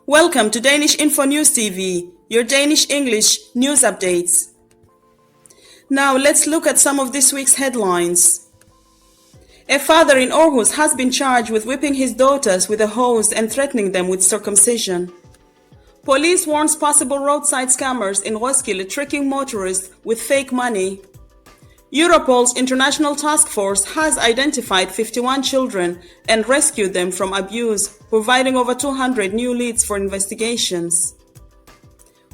Welcome to Danish-InfoNewsTv, your Danish English news updates. Now let's look at some of this week's headlines. A father in Aarhus has been charged with whipping his daughters with a hose and threatening them with circumcision. Police warns possible roadside scammers in Roskilde tricking motorists with fake money. Europol's international task force has identified 51 children and rescued them from abuse, providing over 200 new leads for investigations.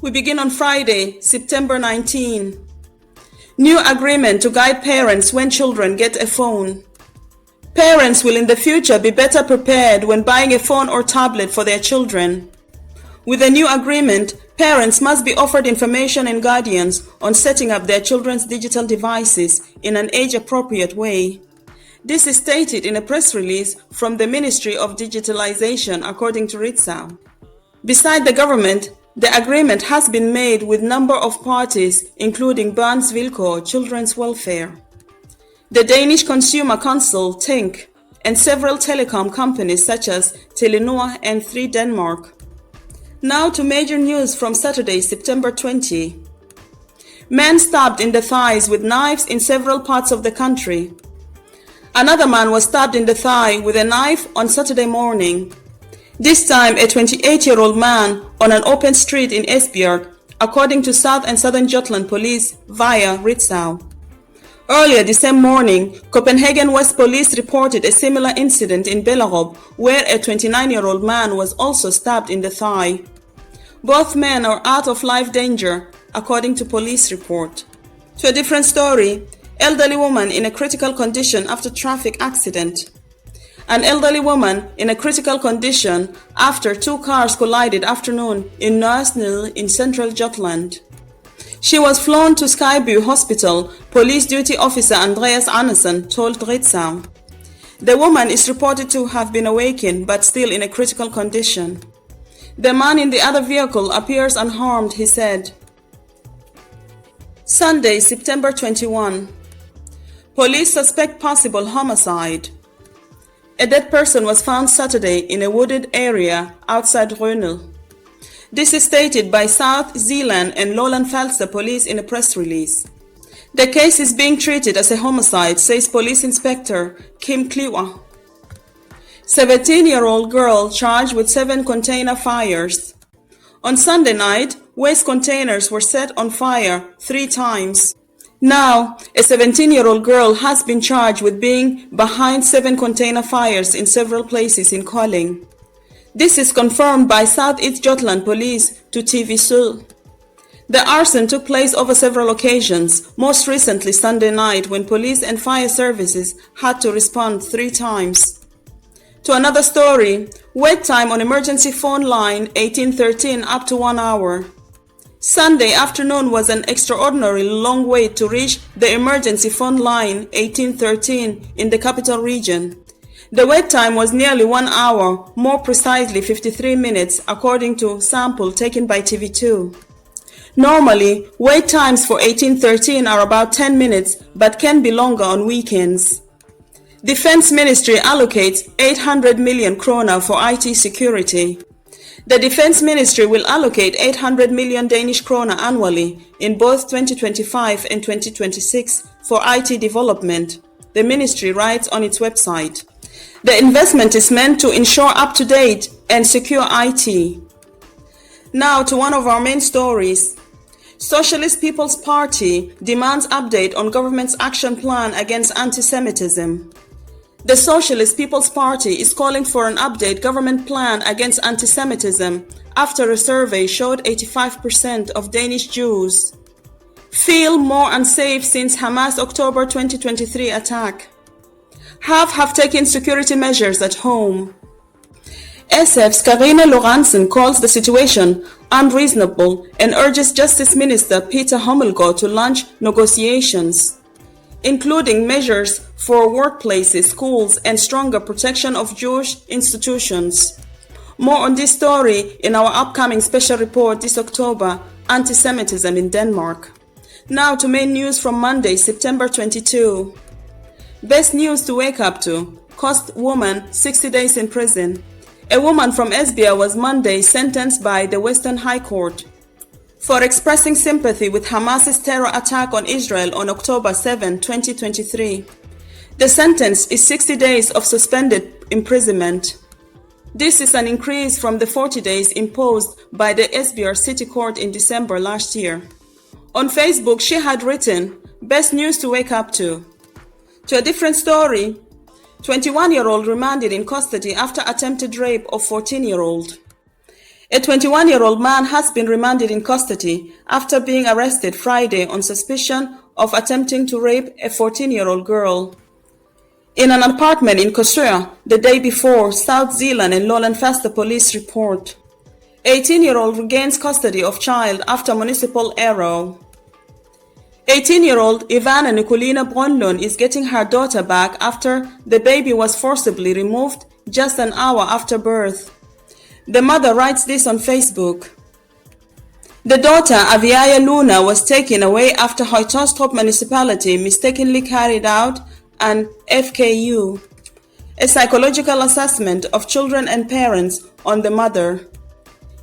We begin on Friday, September 19. New agreement to guide parents when children get a phone. Parents will in the future be better prepared when buying a phone or tablet for their children. With a new agreement, parents must be offered information and guidance on setting up their children's digital devices in an age-appropriate way. This is stated in a press release from the Ministry of Digitalization, according to Roadside. Beside the government, the agreement has been made with a number of parties, including Børns Vilkår, Children's Welfare, the Danish Consumer Council, Tænk, and several telecom companies such as Telenor and 3 Denmark. Now to major news from Saturday, September 20. Man stabbed in the thighs with knives in several parts of the country. Another man was stabbed in the thigh with a knife on Saturday morning. This time a 28-year-old man on an open street in Esbjerg, according to South and Southern Jutland Police via Ritzau. Earlier this same morning, Copenhagen West Police reported a similar incident in Bellerup, where a 29-year-old man was also stabbed in the thigh. Both men are out of life danger, according to police report. To a different story, elderly woman in a critical condition after traffic accident. An elderly woman in a critical condition after 2 cars collided afternoon in Nørresnede in central Jutland. She was flown to Skyby Hospital, police duty officer Andreas Andersen told Ritzau. The woman is reported to have been awakened but still in a critical condition. The man in the other vehicle appears unharmed, he said. Sunday, September 21. Police suspect possible homicide. A dead person was found Saturday in a wooded area outside Rønne. This is stated by South Zealand and Lolland Falster police in a press release. The case is being treated as a homicide, says Police Inspector Kim Kliver. 17-year-old girl charged with 7 container fires. On Sunday night, waste containers were set on fire 3 times. Now, a 17-year-old girl has been charged with being behind 7 container fires in several places in Kolding. This is confirmed by South East Jutland Police to TV Syd. The arson took place over several occasions, most recently Sunday night when police and fire services had to respond 3 times. To another story, wait time on emergency phone line 1813 up to 1 hour. Sunday afternoon was an extraordinarily long wait to reach the emergency phone line 1813 in the capital region. The wait time was nearly 1 hour, more precisely 53 minutes, according to sample taken by TV2. Normally, wait times for 1813 are about 10 minutes, but can be longer on weekends. Defense Ministry allocates 800 million krona for IT security. The Defense Ministry will allocate 800 million Danish krona annually in both 2025 and 2026 for IT development, the ministry writes on its website. The investment is meant to ensure up-to-date and secure IT. Now to one of our main stories. Socialist People's Party demands update on government's action plan against antisemitism. The Socialist People's Party is calling for an updated government plan against antisemitism after a survey showed 85% of Danish Jews feel more unsafe since Hamas' October 2023 attack. Half have taken security measures at home. SF's Karina Lorentzen calls the situation unreasonable and urges Justice Minister Peter Hummelgaard to launch negotiations, including measures for workplaces, schools, and stronger protection of Jewish institutions. More on this story in our upcoming special report this October, Antisemitism in Denmark. Now to main news from Monday, September 22. Best news to wake up to. Cost woman 60 days in prison. A woman from Esbjerg was Monday sentenced by the Western High Court for expressing sympathy with Hamas's terror attack on Israel on October 7, 2023. The sentence is 60 days of suspended imprisonment. This is an increase from the 40 days imposed by the Esbjerg City Court in December last year. On Facebook, she had written, "Best news to wake up to." To a different story, 21-year-old remanded in custody after attempted rape of 14-year-old. A 21-year-old man has been remanded in custody after being arrested Friday on suspicion of attempting to rape a 14-year-old girl in an apartment in Korsør the day before, South Zealand and Lolland Faster police report. 18-year-old regains custody of child after municipal arrow. 18-year-old Ivana Nikolina Brønlund is getting her daughter back after the baby was forcibly removed just an hour after birth. The mother writes this on Facebook. The daughter, Aviaya Luna, was taken away after Høytostrup municipality mistakenly carried out an FKU, a psychological assessment of children and parents, on the mother.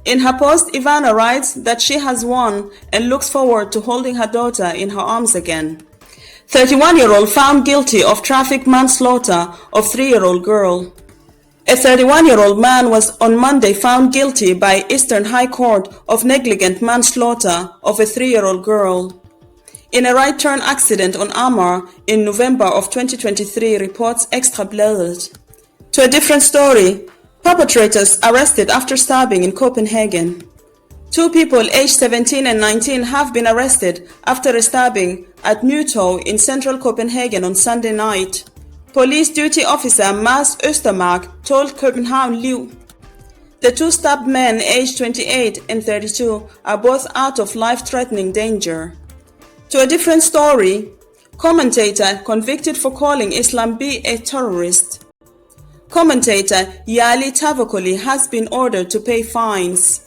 In her post, Ivana writes that she has won and looks forward to holding her daughter in her arms again. 31-year-old found guilty of traffic manslaughter of 3-year-old girl. A 31-year-old man was on Monday found guilty by Eastern High Court of negligent manslaughter of a 3-year-old girl in a right-turn accident on Amager in November of 2023, reports Ekstra Bladet. To a different story, perpetrators arrested after stabbing in Copenhagen. 2 people aged 17 and 19 have been arrested after a stabbing at Nytorv in central Copenhagen on Sunday night. Police duty officer Mads Østermark told København Liv. The 2 stabbed men aged 28 and 32 are both out of life-threatening danger. To a different story, commentator convicted for calling Islam B a terrorist. Commentator Yali Tavakoli has been ordered to pay fines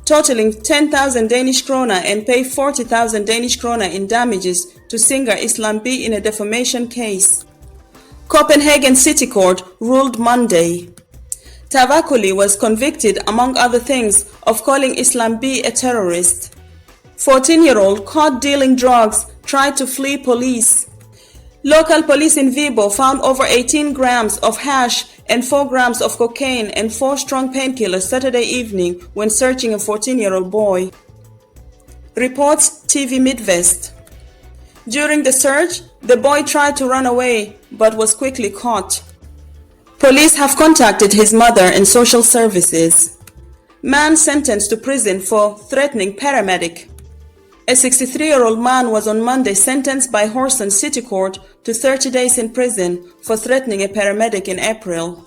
totaling 10,000 Danish kroner and pay 40,000 Danish kroner in damages to singer Islam B in a defamation case. Copenhagen City Court ruled Monday. Tavakoli was convicted, among other things, of calling Islam B a terrorist. 14-year-old caught dealing drugs tried to flee police. Local police in Viborg found over 18 grams of hash and 4 grams of cocaine and 4 strong painkillers Saturday evening when searching a 14-year-old boy. Reports TV Midwest. During the search, the boy tried to run away but was quickly caught. Police have contacted his mother and social services. Man sentenced to prison for threatening paramedic. A 63-year-old man was on Monday sentenced by Horsens City Court to 30 days in prison for threatening a paramedic in April.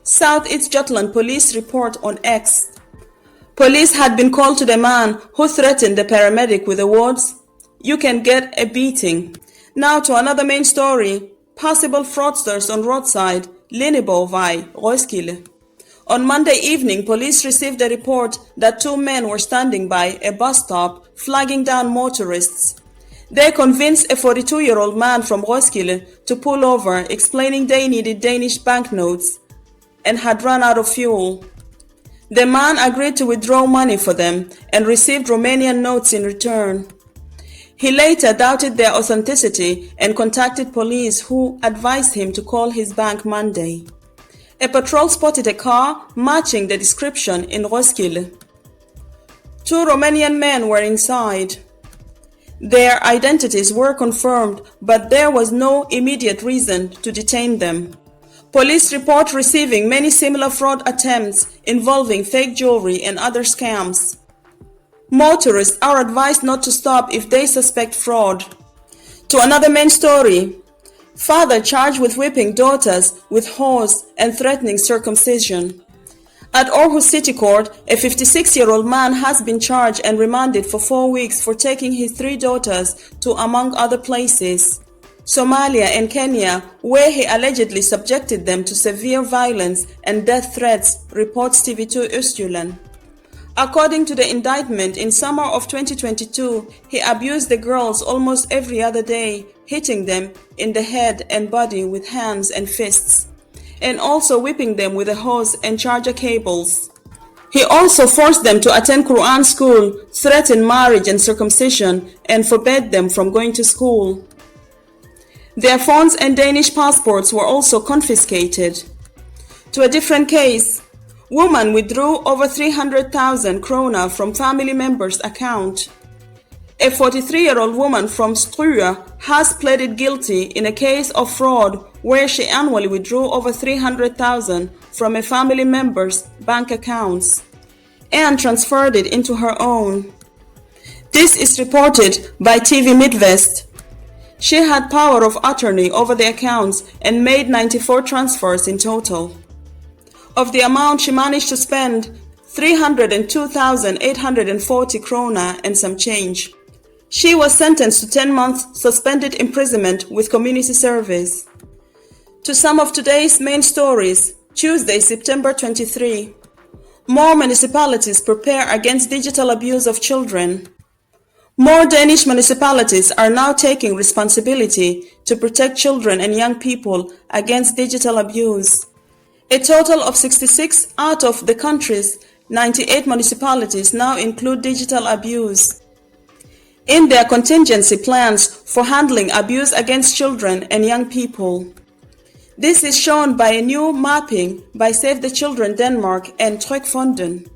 South East Jutland police report on X. Police had been called to the man who threatened the paramedic with the words, "You can get a beating." Now to another main story. Possible fraudsters on Roadside, Linneborgvej, Roskilde. On Monday evening, police received a report that 2 men were standing by a bus stop flagging down motorists. They convinced a 42-year-old man from Roskilde to pull over, explaining they needed Danish banknotes and had run out of fuel. The man agreed to withdraw money for them and received Romanian notes in return. He later doubted their authenticity and contacted police, who advised him to call his bank Monday. A patrol spotted a car matching the description in Roskilde. 2 Romanian men were inside. Their identities were confirmed, but there was no immediate reason to detain them. Police report receiving many similar fraud attempts involving fake jewelry and other scams. Motorists are advised not to stop if they suspect fraud. To another main story. Father charged with whipping daughters with hose and threatening circumcision. At Aarhus City Court, a 56-year-old man has been charged and remanded for 4 weeks for taking his 3 daughters to, among other places, Somalia and Kenya, where he allegedly subjected them to severe violence and death threats, reports TV2 Østjylland. According to the indictment, in summer of 2022, he abused the girls almost every other day, hitting them in the head and body with hands and fists. and also whipping them with a hose and charger cables. He also forced them to attend Quran school, threatened marriage and circumcision, and forbade them from going to school. Their phones and Danish passports were also confiscated. To a different case, woman withdrew over 300,000 krona from family members' account. A 43-year-old woman from Struad has pleaded guilty in a case of fraud where she annually withdrew over 300,000 from a family member's bank accounts and transferred it into her own. This is reported by TV Midwest. She had power of attorney over the accounts and made 94 transfers in total. Of the amount she managed to spend, 302,840 krona and some change. She was sentenced to 10 months suspended imprisonment with community service. To some of today's main stories, Tuesday, September 23. More municipalities prepare against digital abuse of children. More Danish municipalities are now taking responsibility to protect children and young people against digital abuse. A total of 66 out of the country's 98 municipalities now include digital abuse in their contingency plans for handling abuse against children and young people. This is shown by a new mapping by Save the Children Denmark and Trygfonden.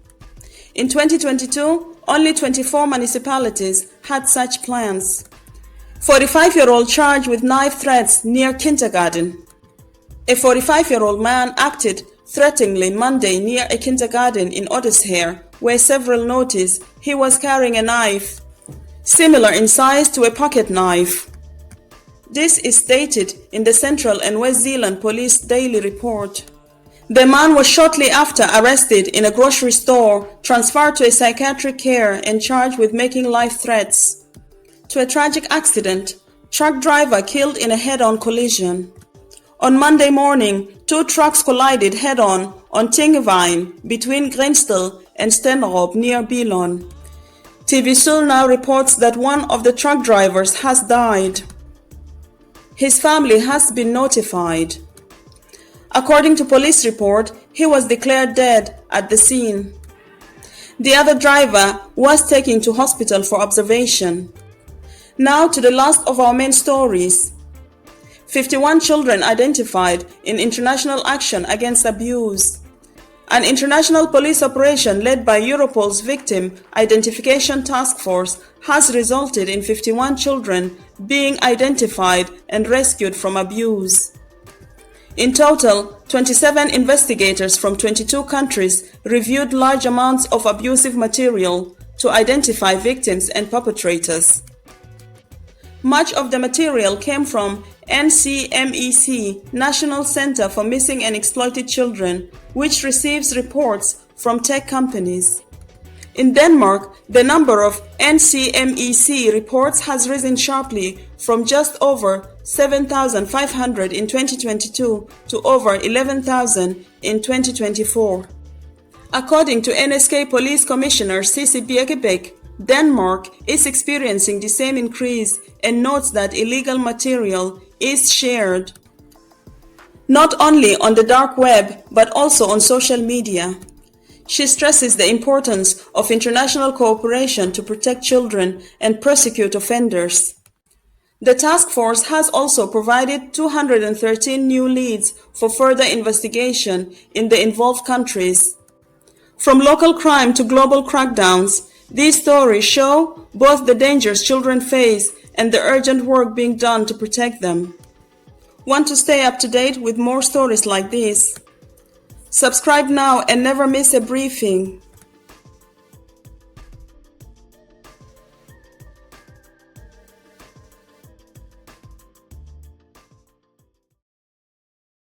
In 2022, only 24 municipalities had such plans. 45-year-old charged with knife threats near kindergarten. A 45-year-old man acted threateningly Monday near a kindergarten in Odense, where several noticed he was carrying a knife, similar in size to a pocket knife. This is stated in the Central and West Zealand Police Daily Report. The man was shortly after arrested in a grocery store, transferred to a psychiatric care and charged with making life threats. To a tragic accident, truck driver killed in a head-on collision. On Monday morning, two trucks collided head-on Tingevine between Grænsted and Stenderup near Billund. TV Syd now reports that one of the truck drivers has died. His family has been notified. According to police report, he was declared dead at the scene. The other driver was taken to hospital for observation. Now to the last of our main stories. 51 children identified in international action against abuse. An international police operation led by Europol's Victim Identification Task Force has resulted in 51 children being identified and rescued from abuse. In total, 27 investigators from 22 countries reviewed large amounts of abusive material to identify victims and perpetrators. Much of the material came from NCMEC, National Center for Missing and Exploited Children, which receives reports from tech companies. In Denmark, the number of NCMEC reports has risen sharply from just over 7,500 in 2022 to over 11,000 in 2024. According to NSK Police Commissioner Sissy Birkebæk, Denmark is experiencing the same increase and notes that illegal material is shared not only on the dark web but also on social media. She stresses the importance of international cooperation to protect children and prosecute offenders. The task force has also provided 213 new leads for further investigation in the involved countries. From local crime to global crackdowns, these stories show both the dangers children face and the urgent work being done to protect them. Want to stay up to date with more stories like this? Subscribe now and never miss a briefing.